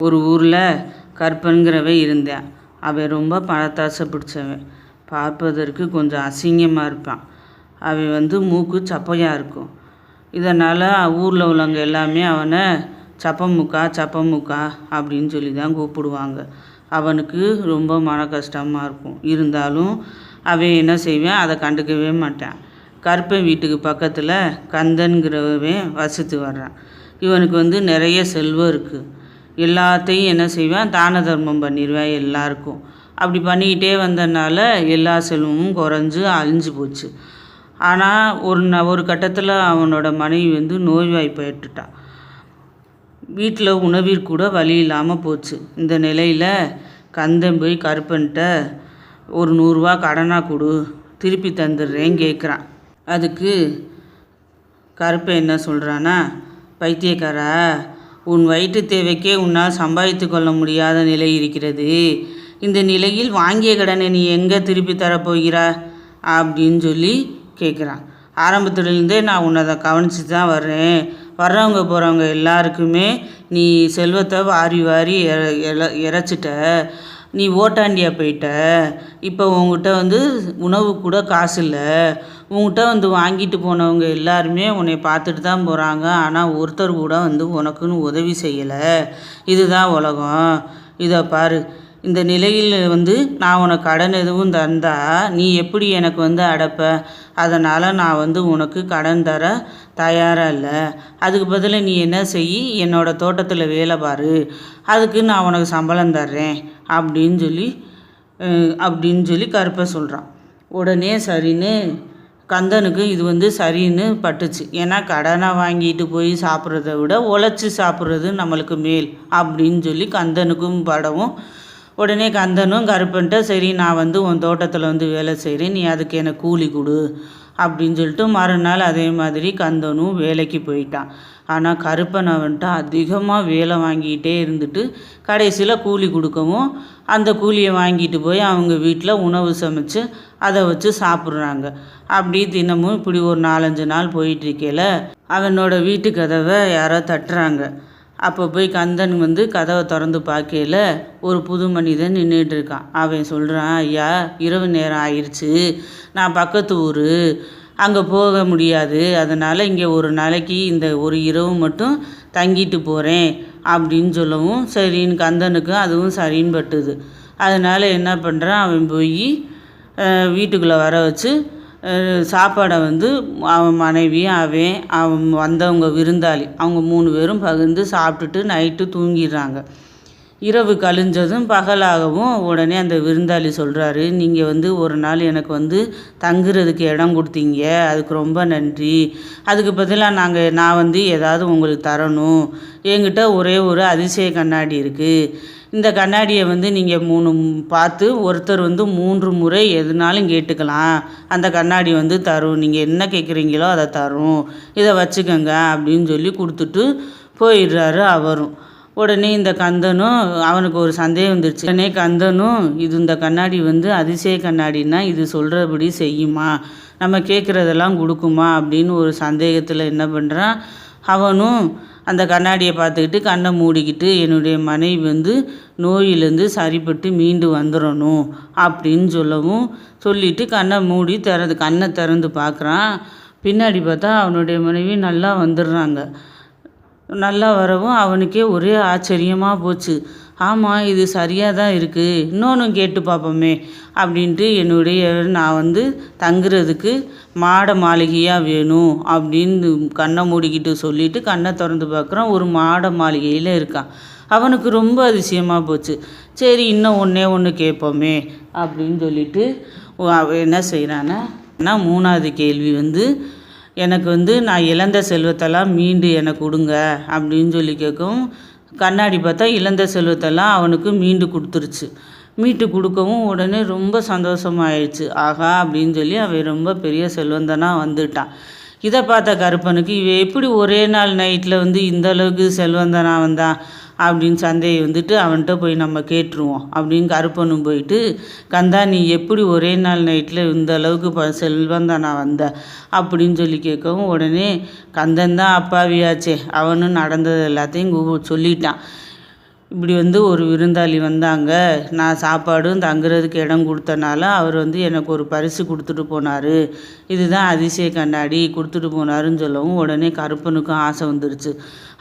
ஒரு ஊரில் கருப்பன்கிறவன் இருந்தான். அவன் ரொம்ப பணத்தாசை பிடிச்சவன். பார்ப்பதற்கு கொஞ்சம் அசிங்கமாக இருப்பான். அவன் மூக்கு சப்பையாக இருக்கும். இதனால் ஊரில் உள்ளவங்க எல்லாமே அவனை சப்பமுக்கா சப்பமுக்கா அப்படின்னு சொல்லி தான் கூப்பிடுவாங்க. அவனுக்கு ரொம்ப மன கஷ்டமாக இருக்கும். இருந்தாலும் அவன் என்ன செய்வான், அதை கண்டுக்கவே மாட்டான். கருப்பன் வீட்டுக்கு பக்கத்தில் கந்தன்கிறவன் வசித்து வர்றான். இவனுக்கு நிறைய செல்வம் இருக்குது. எல்லாத்தையும் என்ன செய்வான், தான தர்மம் பண்ணிடுவேன் எல்லாருக்கும். அப்படி பண்ணிக்கிட்டே வந்ததுனால எல்லா செல்வமும் குறைஞ்சு அழிஞ்சு போச்சு. ஆனால் ஒரு கட்டத்தில் அவனோட மனைவி நோய்வாய்ப்பட்டுட்டான். வீட்டில் உணவிற்கூட வழி இல்லாமல் போச்சு. இந்த நிலையில் கந்தன் போய் கருப்பன்கிட்ட ஒரு 100 ரூபா கடனாக கொடு, திருப்பி தந்துடுறேன்னு கேட்குறான். அதுக்கு கருப்பன் என்ன சொல்கிறான்னா, பைத்தியக்காரா, உன் வயிற்று தேவைக்கே உன்னால் சம்பாதித்து கொள்ள முடியாத நிலை இருக்கிறது. இந்த நிலையில் வாங்கிய கடனை நீ எங்கே திருப்பி தரப்போகிறா அப்படின்னு சொல்லி கேட்குறான். ஆரம்பத்துலேருந்தே நான் உன்னை அதை கவனித்து தான் வர்றேன். வர்றவங்க போகிறவங்க எல்லாருக்குமே நீ செல்வத்தை வாரி வாரி இறைச்சிட்ட. நீ ஓட்டாண்டியாக போயிட்ட. இப்போ உங்ககிட்ட உணவு கூட காசு இல்லை. உங்ககிட்ட வாங்கிட்டு போனவங்க எல்லாருமே உன்னை பார்த்துட்டு தான் போகிறாங்க. ஆனால் ஒருத்தர் கூட உனக்குன்னு உதவி செய்யலை. இதுதான் உலகம். இதை பாரு, இந்த நிலையில் நான் உனக்கு கடன் எதுவும் தந்தா நீ எப்படி எனக்கு அடைப்ப? அதனால் நான் உனக்கு கடன் தர தயாராக இல்லை. அதுக்கு பதிலாக நீ என்ன செய், என்னோடய தோட்டத்தில் வேலை பாரு, அதுக்கு நான் உனக்கு சம்பளம் தர்றேன் அப்படின்னு சொல்லி கருப்பன் சொல்கிறான். உடனே சரின்னு கந்தனுக்கு இது சரின்னு பட்டுச்சு. ஏன்னா கடனை வாங்கிட்டு போய் சாப்பிட்றத விட உழைச்சி சாப்பிட்றது நம்மளுக்கு மேல் அப்படின்னு சொல்லி கந்தனுக்கும் படவும். உடனே கந்தனும் கருப்பன்ட்ட சரி, நான் உன் தோட்டத்தில் வேலை செய்கிறேன், நீ அதுக்கு எனக்கு கூலி கொடு அப்படின்னு சொல்லிட்டு மறுநாள் அதே மாதிரி கந்தனும் வேலைக்கு போயிட்டான். ஆனால் கருப்பன் அதிகமாக வேலை வாங்கிக்கிட்டே இருந்துட்டு கடைசியில் கூலி கொடுக்கவும் அந்த கூலியை வாங்கிட்டு போய் அவங்க வீட்டில் உணவு சமைச்சு அதை வச்சு சாப்பிட்றாங்க. அப்படி தினமும் இப்படி ஒரு 4-5 நாள் போயிட்டுருக்கையில் அவனோட வீட்டு கதவை யாரோ தட்டுறாங்க. அப்போ போய் கந்தன் கதவை திறந்து பார்க்கையில் ஒரு புது மனிதன் நின்றுட்டு இருக்கான். அவன் சொல்கிறான், ஐயா, இரவு நேரம் ஆயிடுச்சு, நான் பக்கத்து ஊர், அங்கே போக முடியாது, அதனால் இங்கே ஒரு நாளைக்கு இந்த ஒரு இரவு மட்டும் தங்கிட்டு போகிறேன் அப்படின்னு சொல்லவும் சரின்னு கந்தனுக்கு அதுவும் சரின்னு பட்டுது. அதனால் என்ன பண்ணுறான், அவன் போய் வீட்டுக்குள்ளே வர வச்சு சாப்பாடை அவன் மனைவி அவன் வந்தவங்க விருந்தாளி அவங்க 3 பேரும் பகிர்ந்து சாப்பிட்டுட்டு நைட்டு தூங்கிடுறாங்க. இரவு கழிஞ்சதும் பகலாகவும் உடனே அந்த விருந்தாளி சொல்கிறாரு, நீங்கள் ஒரு நாள் எனக்கு தங்குறதுக்கு இடம் கொடுத்தீங்க, அதுக்கு ரொம்ப நன்றி. அதுக்கு பதிலாக நான் ஏதாவது உங்களுக்கு தரணும். என்கிட்ட ஒரே ஒரு அதிசய கண்ணாடி இருக்குது. இந்த கண்ணாடியை நீங்கள் 3 பார்த்து ஒருத்தர் 3 முறை எதுனாலும் கேட்டுக்கலாம். அந்த கண்ணாடி தரும், நீங்கள் என்ன கேட்குறீங்களோ அதை தரும், இதை வச்சுக்கோங்க அப்படின்னு சொல்லி கொடுத்துட்டு போயிடுறாரு அவரும். உடனே இந்த கந்தனும் அவனுக்கு ஒரு சந்தேகம் வந்துடுச்சு. உடனே கந்தனும் இந்த கண்ணாடி அதிசய கண்ணாடின்னா இது சொல்கிறபடி செய்யுமா, நம்ம கேட்குறதெல்லாம் கொடுக்குமா அப்படின்னு ஒரு சந்தேகத்தில் என்ன பண்ணுறான், அவனும் அந்த கண்ணாடியை பார்த்துக்கிட்டு கண்ணை மூடிக்கிட்டு என்னுடைய மனைவி நோயிலேருந்து சரிப்பட்டு மீண்டு வந்துடணும் அப்படின்னு சொல்லிட்டு கண்ணை திறந்து பார்க்குறான். பின்னாடி பார்த்தா அவனுடைய மனைவி நல்லா வந்துடுறாங்க. நல்லா வரவும் அவனுக்கே ஒரே ஆச்சரியமாக போச்சு. ஆமாம், இது சரியாக தான் இருக்குது, இன்னொன்று கேட்டு பார்ப்போமே அப்படின்ட்டு நான் தங்குறதுக்கு மாட மாளிகையாக வேணும் அப்படின்னு கண்ணை மூடிக்கிட்டு சொல்லிவிட்டு கண்ணை திறந்து பார்க்குறான். ஒரு மாட மாளிகையில் இருக்கான். அவனுக்கு ரொம்ப அதிசயமாக போச்சு. சரி, இன்னும் ஒன்று கேட்போமே அப்படின்னு சொல்லிட்டு அவன் என்ன செய்கிறான்னா, 3வது கேள்வி எனக்கு நான் இழந்த செல்வத்தெல்லாம் மீண்டு எனக்கு கொடுங்க அப்படின்னு சொல்லி கேட்கவும் கண்ணாடி பார்த்தா இழந்த செல்வத்தெல்லாம் அவனுக்கு மீண்டு கொடுத்துருச்சு. மீட்டு கொடுக்கவும் உடனே ரொம்ப சந்தோஷமாயிடுச்சு. ஆகா அப்படின்னு சொல்லி அவன் ரொம்ப பெரிய செல்வந்தனாக வந்துட்டான். இதை பார்த்த கருப்பனுக்கு இவன் எப்படி ஒரே நாள் நைட்டில் இந்த அளவுக்கு செல்வந்தனாக வந்தான் அப்படின்னு சந்தேகம் அவன்கிட்ட போய் நம்ம கேட்டுருவோம் அப்படின்னு கருப்பனும் போயிட்டு, கந்தா, நீ எப்படி ஒரே நாள் நைட்டில் இந்த அளவுக்கு செல்வந்தனா வந்த அப்படின்னு சொல்லி கேட்கவும் உடனே கந்தன் தான் அப்பாவியாச்சே, அவனும் நடந்தது எல்லாத்தையும் சொல்லிட்டான். இப்படி ஒரு விருந்தாளி வந்தாங்க, நான் சாப்பாடும் தங்குறதுக்கு இடம் கொடுத்தனால அவர் எனக்கு ஒரு பரிசு கொடுத்துட்டு போனார், இதுதான் அதிசய கண்ணாடி கொடுத்துட்டு போனாருன்னு சொல்லவும் உடனே கருப்பனுக்கும் ஆசை வந்துருச்சு.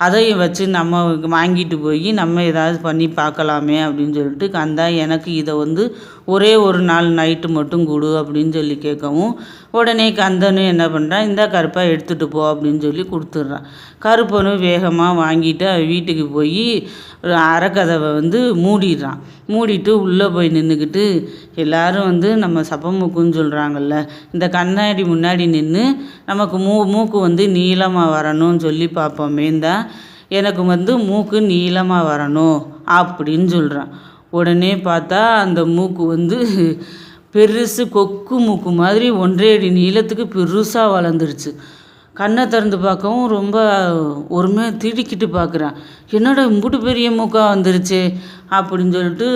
அதையும் வச்சு நம்ம வாங்கிட்டு போய் நம்ம ஏதாவது பண்ணி பார்க்கலாமே அப்படின்னு சொல்லிட்டு, கந்தா எனக்கு இதை ஒரே ஒரு நாள் நைட்டு மட்டும் கொடு அப்படின்னு சொல்லி கேட்கவும், உடனே கந்தனும் என்ன பண்ணுறான், இந்த கருப்பா எடுத்துகிட்டு போ அப்படின்னு சொல்லி கொடுத்துட்றான். கருப்பனும் வேகமாக வாங்கிட்டு வீட்டுக்கு போய் அரைக்கதவை மூடிடுறான். மூடிட்டு உள்ளே போய் நின்றுக்கிட்டு எல்லோரும் நம்ம சப்பமுக்குன்னு சொல்கிறாங்கல்ல, இந்த கண்ணாடி முன்னாடி நின்று நமக்கு மூக்கு நீளமாக வரணும்னு சொல்லி பார்ப்போமேந்தான் எனக்கு மூக்கு நீளமாக வரணும் அப்படின்னு சொல்கிறான். உடனே பார்த்தா அந்த மூக்கு பெருசு கொக்கு மூக்கு மாதிரி 1.5 அடி நீளத்துக்கு பெருசாக வளர்ந்துருச்சு. கண்ணை திறந்து பார்க்கவும் ரொம்ப ஒருமையாக திடுக்கிட்டு பார்க்குறான். என்னோட இம்புட்டு பெரிய மூக்காக வந்துருச்சு அப்படின்னு சொல்லிட்டு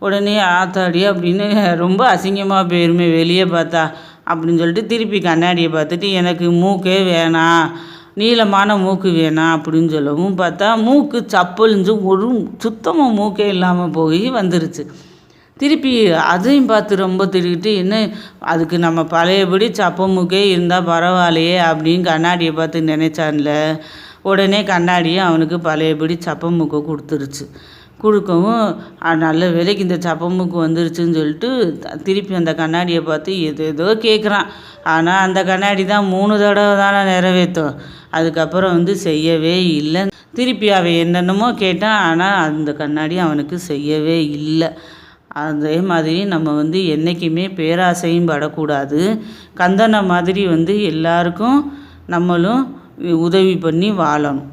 உடனே ஆத்தாடி அப்படின்னு ரொம்ப அசிங்கமாக போயிருமே வெளியே பார்த்தா அப்படின்னு சொல்லிட்டு திருப்பி கண்ணாடியை பார்த்துட்டு எனக்கு மூக்கே வேணாம், நீளமான மூக்கு வேணாம் அப்படின்னு சொல்லவும் பார்த்தா மூக்கு சப்பலிஞ்சு ஒரு சுத்தமாக மூக்கே இல்லாமல் போய் வந்துருச்சு. திருப்பி அதையும் பார்த்து ரொம்ப திடுக்கிட்டு, என்ன அதுக்கு நம்ம பழையபடி சப்ப மூக்கே இருந்தால் பரவாயில்லையே அப்படின்னு கண்ணாடியை பார்த்து நினைச்சான்ல, உடனே கண்ணாடியை அவனுக்கு பழையபடி சப்ப மூக்கை கொடுத்துருச்சு. கொடுக்கவும் நல்ல வேலைக்கு இந்த சப்ப மூக்கு வந்துருச்சுன்னு சொல்லிட்டு திருப்பி அந்த கண்ணாடியை பார்த்து ஏதோ கேட்குறான். ஆனால் அந்த கண்ணாடி தான் 3 தடவை தானே நிறைவேற்றும். அதுக்கப்புறம் செய்யவே இல்லை. திருப்பி அவன் என்னென்னமோ கேட்டான், ஆனால் அந்த கண்ணாடி அவனுக்கு செய்யவே இல்லை. அதே மாதிரி நம்ம என்றைக்குமே பேராசையும் படக்கூடாது. கந்தனை மாதிரி எல்லாருக்கும் நம்மளும் உதவி பண்ணி வாழணும்.